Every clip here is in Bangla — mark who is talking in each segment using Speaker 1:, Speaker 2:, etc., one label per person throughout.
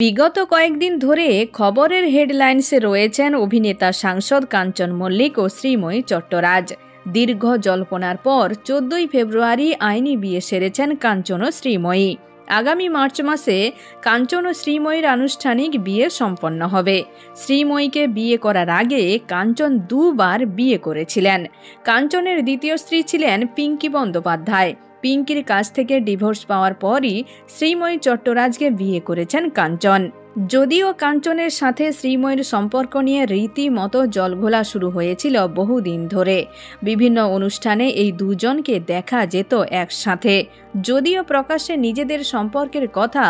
Speaker 1: বিগত কয়েকদিন ধরে খবরের হেডলাইন্সে রয়েছেন অভিনেতা সাংসদ কাঞ্চন মল্লিক ও শ্রীময়ী চট্টরাজ। দীর্ঘ জল্পনার পর 14ই ফেব্রুয়ারি আইনি বিয়ে সেরেছেন কাঞ্চন ও শ্রীময়ী। আগামী মার্চ মাসে কাঞ্চন ও শ্রীময়ীর আনুষ্ঠানিক বিয়ে সম্পন্ন হবে। শ্রীময়ীকে বিয়ে করার আগে কাঞ্চন দুবার বিয়ে করেছিলেন। কাঞ্চনের দ্বিতীয় স্ত্রী ছিলেন পিঙ্কি বন্দ্যোপাধ্যায়। পিঙ্কির কাছ থেকে ডিভোর্স পাওয়ার পরই শ্রীময়ী চট্টরাজকে বিয়ে করেছেন কাঞ্চন। যদিও কাঞ্চনের সাথে শ্রীময়ীর সম্পর্ক নিয়ে রীতিমতো জলঘোলা শুরু হয়েছিল বহুদিন ধরে। বিভিন্ন অনুষ্ঠানে এই দুজনকে দেখা যেত একসাথে, যদিও প্রকাশ্যে নিজেদের সম্পর্কের কথা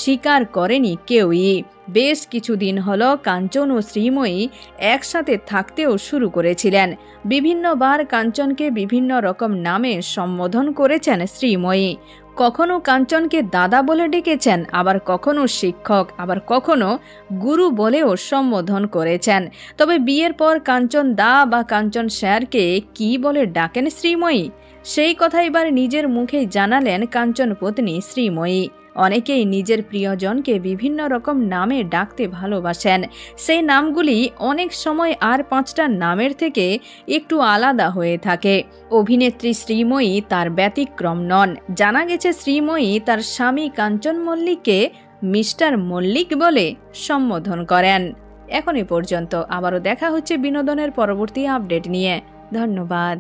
Speaker 1: স্বীকার করেনি কেউই। বেশ কিছুদিন হলো কাঞ্চন ও শ্রীময়ী একসাথে থাকতেও শুরু করেছিলেন। বিভিন্নবার কাঞ্চনকে বিভিন্ন রকম নামে সম্বোধন করেছেন শ্রীময়ী। কখনো কাঞ্চনকে দাদা বলে ডেকেছেন, আবার কখনো শিক্ষক, আবার কখনো গুরু বলেও সম্বোধন করেছেন। তবে বিয়ের পর কাঞ্চন দা বা কাঞ্চন স্যারকে কি বলে ডাকেন শ্রীময়ী, সেই কথা এবার নিজের মুখেই জানালেন কাঞ্চন পত্নী শ্রীময়ী। অনেকেই নিজের প্রিয়জনকে বিভিন্ন রকম নামে ডাকতে ভালোবাসেন। সেই নামগুলি অনেক সময় আর 5টা নামের থেকে একটু আলাদা হয়ে থাকে। অভিনেত্রী শ্রীময়ী তার ব্যতিক্রম নন। জানা গেছে শ্রীময়ী তার স্বামী কাঞ্চন মল্লিককে মিস্টার মল্লিক বলে সম্বোধন করেন। এখন এ পর্যন্ত। আবারও দেখা হচ্ছে বিনোদনের পরবর্তী আপডেট নিয়ে। ধন্যবাদ।